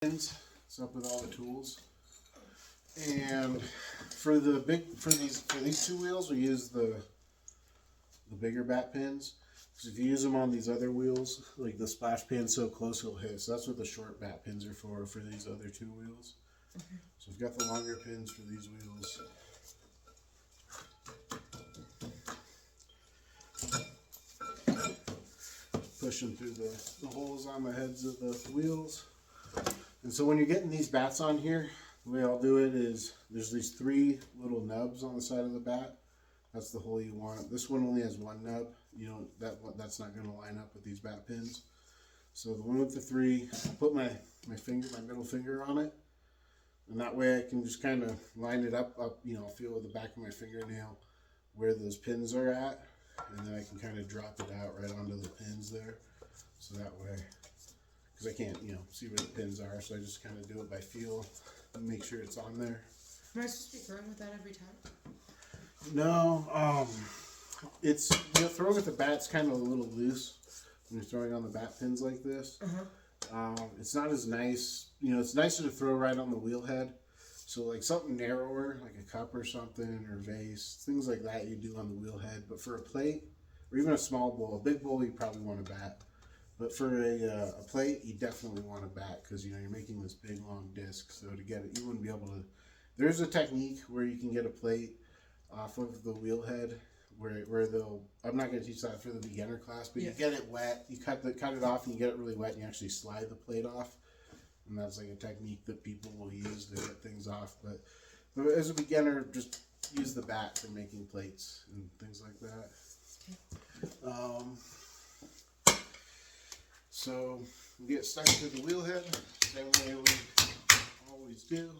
pins. It's up with all the tools. And for these two wheels, we use the bigger bat pins. Because if you use them on these other wheels, like the splash pin's so close it'll hit. So that's what the short bat pins are for these other two wheels. So we've got the longer pins for these wheels. Push them through the holes on the heads of the wheels. And so when you're getting these bats on here, the way I'll do it is there's these three little nubs on the side of the bat. That's the hole you want. This one only has one nub. You know that's not going to line up with these bat pins. So the one with the three, I put my middle finger on it, and that way I can just kind of line it up. Feel with the back of my fingernail where those pins are at, and then I can kind of drop it out right onto the pins there. So that way, because I can't, see where the pins are, so I just kind of do it by feel and make sure it's on there. Am I supposed to be throwing with that every time? No, it's throwing with the bat's kind of a little loose when you're throwing on the bat pins like this. It's not as nice. It's nicer to throw right on the wheel head. So like something narrower, like a cup or something, or vase, things like that you do on the wheel head. But for a plate, or even a small bowl, a big bowl you probably want a bat. But for a plate, you definitely want a bat because you're making this big long disc. So to get it, you wouldn't be able to. There's a technique where you can get a plate off of the wheel head where they'll. I'm not going to teach that for the beginner class, but you get it wet. You cut it off, and you get it really wet, and you actually slide the plate off. And that's like a technique that people will use to get things off. But as a beginner, just use the bat for making plates and things like that. So we get stuck to the wheel head, same way we always do.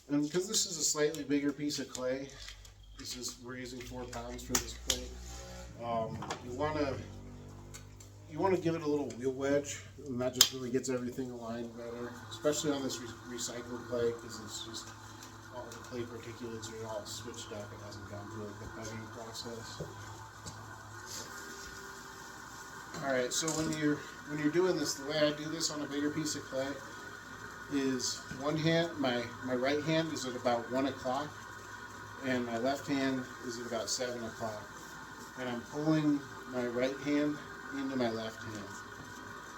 And because this is a slightly bigger piece of clay, we're using 4 pounds for this plate. You want to give it a little wheel wedge, and that just really gets everything aligned better, especially on this recycled clay, because it's just all the clay particulates are all switched up. It hasn't gone through like the pegging process. All right, so when you're doing this, the way I do this on a bigger piece of clay is one hand, my right hand is at about 1 o'clock, and my left hand is at about 7 o'clock, and I'm pulling my right hand into my left hand.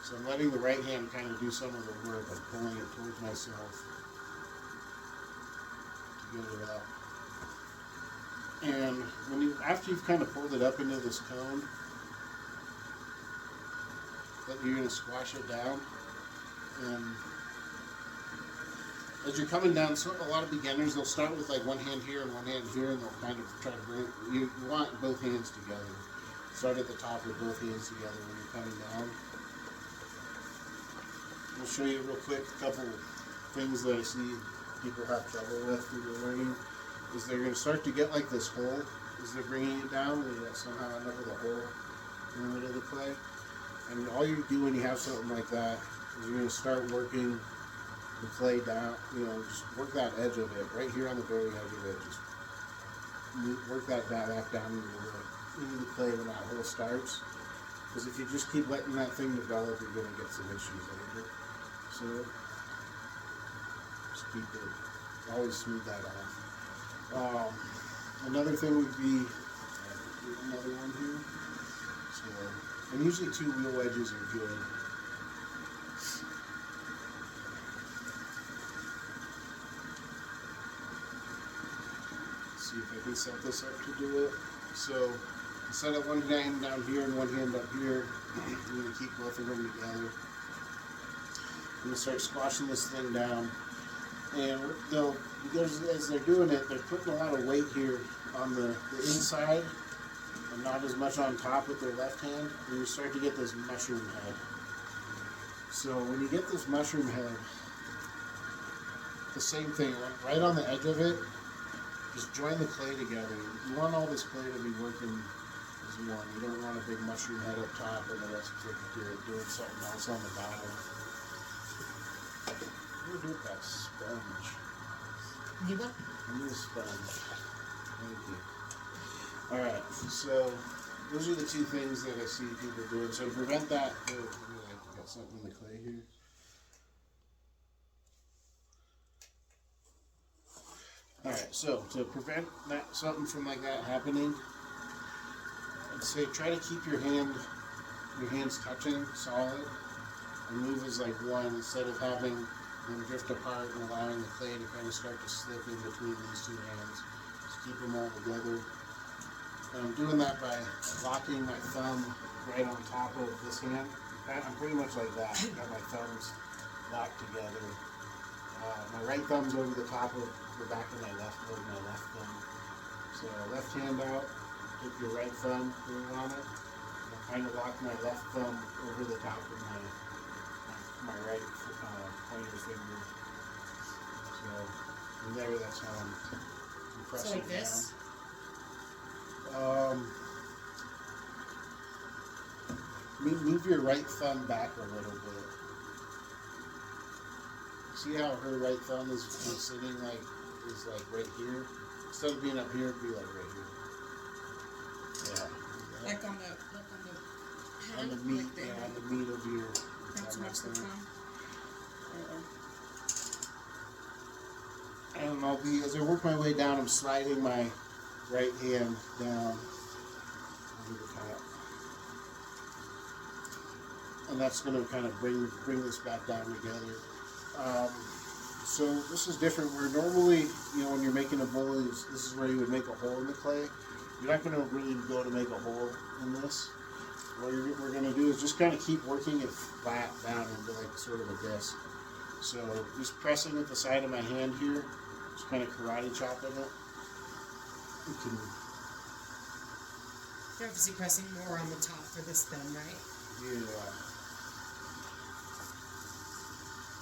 So I'm letting the right hand kind of do some of the work of pulling it towards myself to get it up. And after you've kind of pulled it up into this cone, that you're going to squash it down. And as you're coming down, so a lot of beginners, they'll start with like one hand here and one hand here, and they'll kind of try to bring it. You want both hands together. Start at the top with both hands together when you're coming down. I'll show you real quick a couple things that I see people have trouble with when you're learning. Is they're going to start to get like this hole as they're bringing it down, and you somehow end up with a hole in the middle of the clay. And all you do when you have something like that is you're going to start working the clay down, just work that edge of it, right here on the very edge of it. Just work that back down into the clay when that hole starts. Because if you just keep letting that thing develop, you're going to get some issues later. So just keep it, always smooth that off. Another thing would be another one here. So, and usually 2 wheel wedges are good. Let's see if I can set this up to do it. So set up one hand down here and one hand up here. You're going to keep both of them together. I'm going to start squashing this thing down. And as they're doing it, they're putting a lot of weight here on the inside and not as much on top with their left hand. And you start to get this mushroom head. So when you get this mushroom head, the same thing, right on the edge of it, just join the clay together. You want all this clay to be working as one. You don't want a big mushroom head up top and the rest of it doing something else on the bottom. I'm going to do it with that sponge. You what? I'm going to sponge. Thank you. Alright, so those are the 2 things that I see people doing. So to prevent that, here we like to go. got something in the clay here. Alright, so to prevent something from like that happening, I'd say try to keep your hands touching solid and move as like one instead of having them drift apart and allowing the clay to kind of start to slip in between these two hands. Just keep them all together. And I'm doing that by locking my thumb right on top of this hand. I'm pretty much like that. I've got my thumbs locked together. My right thumb's over the top of the back of my left thumb. So left hand out, put your right thumb, put it on it, and I kind of lock my left thumb over the top of my right pointer finger. So from there, that's how I'm pressing So like this? down. Move your right thumb back a little bit. See how her right thumb is sitting like right here? Instead of being up here, it'd be like right here. Yeah. Like on the On hand? the meat, Like the yeah, hand? on the meat of your Not so much the thumb. thumb. And I'll be, as I work my way down, I'm sliding my right hand down over the top. And that's going to kind of bring this back down together. So this is different. Where normally, when you're making a bowl, this is where you would make a hole in the clay. You're not going to really go to make a hole in this. What we're going to do is just kind of keep working it flat down into like sort of a disc. So just pressing at the side of my hand here, just kind of karate chopping it. You can. You're obviously pressing more on the top for this then, right? Yeah.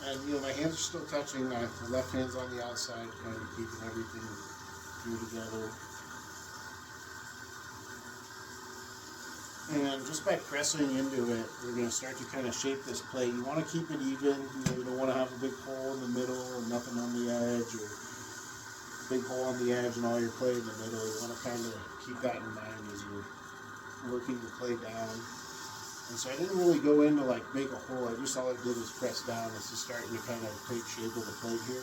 And my hands are still touching. My left hand's on the outside, kind of keeping everything together. And just by pressing into it, we're going to start to kind of shape this plate. You want to keep it even. You don't want to have a big hole in the middle or nothing on the edge, or a big hole on the edge and all your clay in the middle. You want to kind of keep that in mind as you're working the clay down. And so I didn't really go into like make a hole. All I did was press down. It's just starting to kind of take shape of the plate here.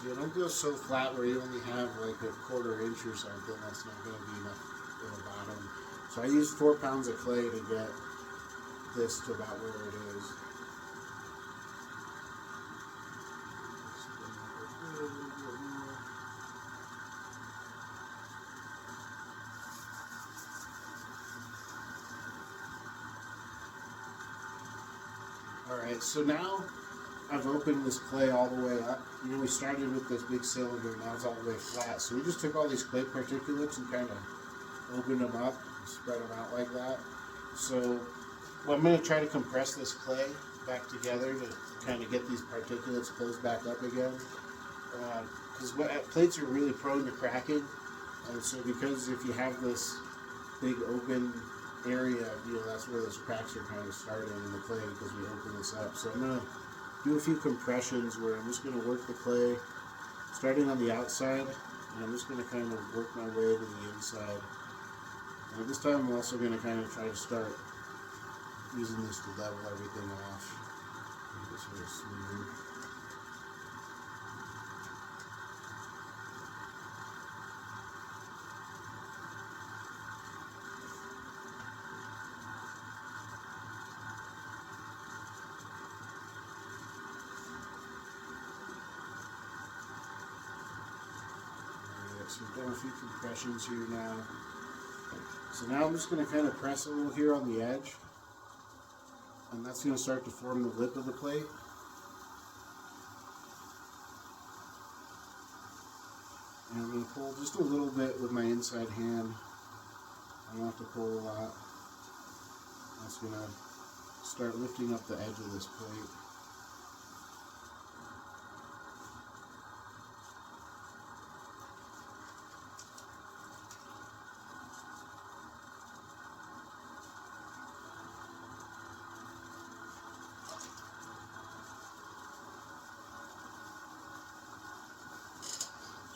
Yeah, don't go so flat where you only have like a 1/4 inch or something. That's not going to be enough for the bottom. So I used 4 pounds of clay to get this to about where it is. Alright, so now I've opened this clay all the way up. We started with this big cylinder, now it's all the way flat. So we just took all these clay particulates and kind of opened them up, spread them out like that. So I'm going to try to compress this clay back together to kind of get these particulates closed back up again. Because plates are really prone to cracking. And so because if you have this big open area, that's where those cracks are kind of starting in the clay because we open this up. So I'm going to do a few compressions where I'm just going to work the clay starting on the outside, and I'm just going to kind of work my way to the inside. And this time I'm also going to kind of try to start using this to level everything off. Make this really smooth. So we've done a few compressions here now. So now I'm just going to kind of press a little here on the edge. And that's going to start to form the lip of the plate. And I'm going to pull just a little bit with my inside hand. I don't have to pull a lot. That's going to start lifting up the edge of this plate.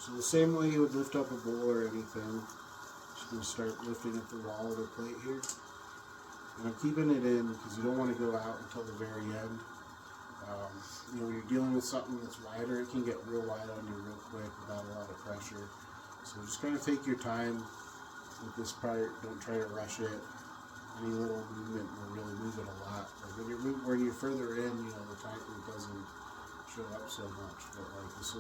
So the same way you would lift up a bowl or anything, just going to start lifting up the wall of the plate here. And I'm keeping it in because you don't want to go out until the very end. When you're dealing with something that's wider, it can get real wide on you real quick without a lot of pressure. So just kind of take your time with this part. Don't try to rush it. Any little movement will really move it a lot. Like when you're further in, the tighter doesn't show up so much. But like this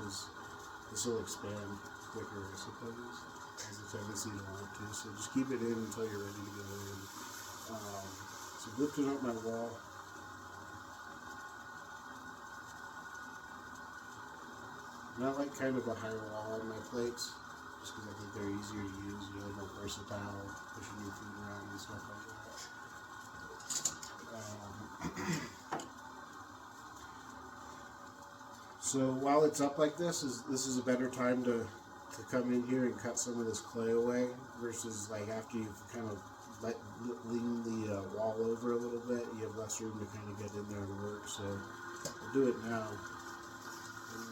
will expand quicker, I suppose. Has a tendency to want to. So just keep it in until you're ready to go in. So lifting up my wall. And I like kind of a higher wall on my plates, just because I think they're easier to use, more versatile, pushing your food around and stuff like that. So while it's up like this is a better time to come in here and cut some of this clay away, versus like after you've kind of lean the wall over a little bit, you have less room to kind of get in there and work. So I'll do it now.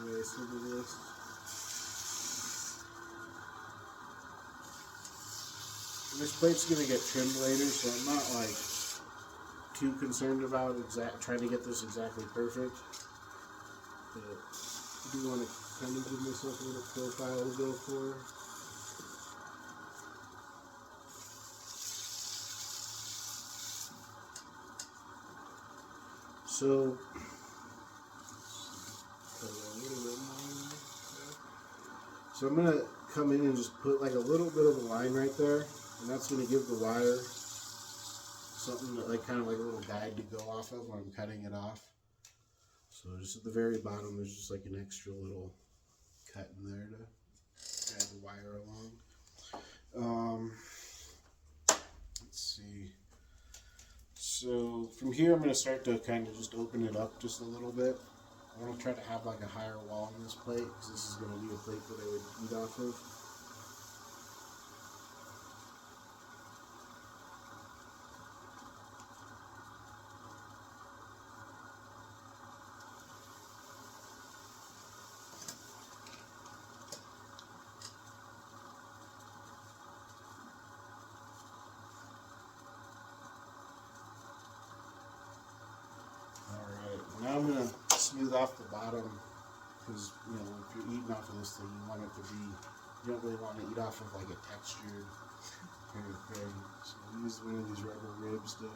Anyway, so do this. And this plate's gonna get trimmed later, so I'm not like too concerned about trying to get this exactly perfect. But I do want to kind of give myself a little profile to go for. So I'm going to come in and just put like a little bit of a line right there, and that's going to give the wire something that kind of like a little guide to go off of when I'm cutting it off. So just at the very bottom, there's just like an extra little cut in there to drag the wire along. Let's see. So from here, I'm going to start to kind of just open it up just a little bit. I want to try to have like a higher wall on this plate, because this is going to be a plate that I would eat off of. Alright, now I'm going to smooth off the bottom, because if you're eating off of this thing, you want it to be, you don't really want to eat off of like a textured kind of thing. So I use one of these rubber ribs to.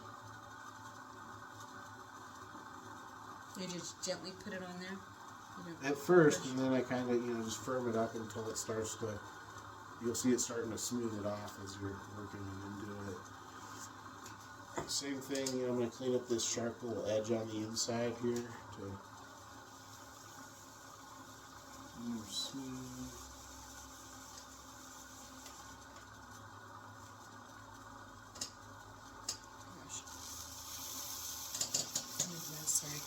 You just gently put it on there? At first, and then I kind of just firm it up until it starts to. You'll see it starting to smooth it off as you're working into it. Same thing, I'm going to clean up this sharp little edge on the inside here to move smooth. Gosh. Oh, sorry.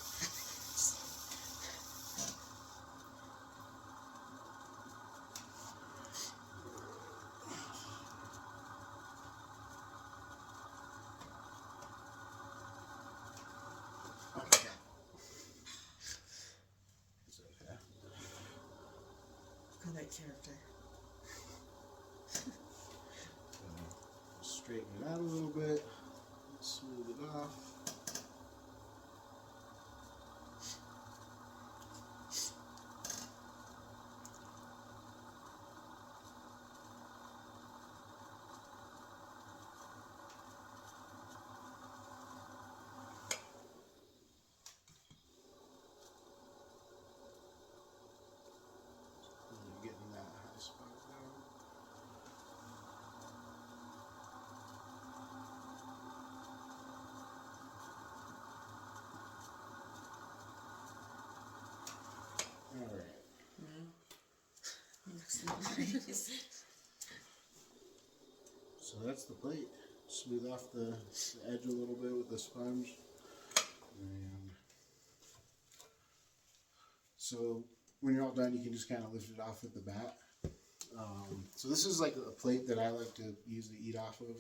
That character. Straighten it out a little bit, smooth it off. Getting that high spot down. Alright. Nice. So that's the plate. Smooth off the edge a little bit with the sponge. And so when you're all done, you can just kind of lift it off with the bat. So this is like a plate that I like to use to eat off of.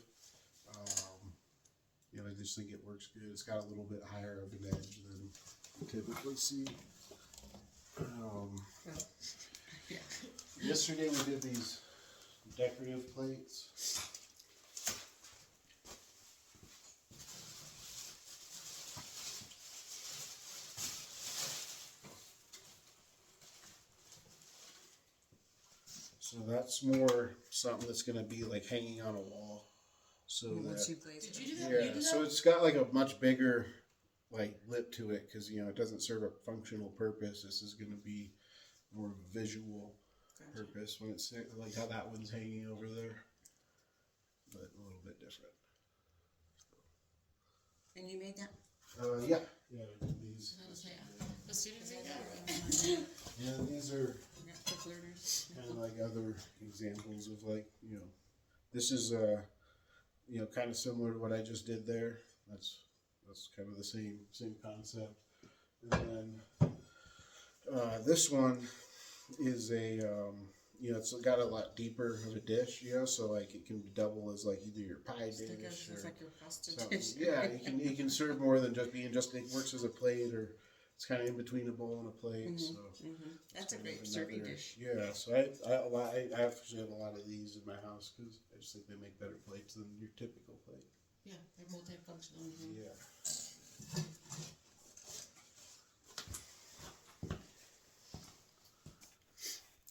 I just think it works good. It's got a little bit higher of an edge than you typically see. Yeah. Yesterday we did these decorative plates. So that's more something that's gonna be like hanging on a wall. So Once that, you glaze it. Did you do that? yeah, You do so that? it's got like a much bigger like lip to it because it doesn't serve a functional purpose. This is gonna be more of a visual purpose when it's like how that one's hanging over there, but a little bit different. And you made that? Yeah, I did these. The students make that? Yeah, these are I got quick learners. kind of like other examples of like this is kind of similar to what I just did there. That's kind of the same concept. And then this one is a it's got a lot deeper of a dish, so like it can double as like either your pie dish It's or like your frosted something. dish. Yeah, you can serve more than just it works as a plate, or it's kind of in between a bowl and a plate. So That's a kind great of serving another- dish. Yeah, so I actually have a lot of these in my house because I just think they make better plates than your typical plate. Yeah, they're multifunctional. Yeah.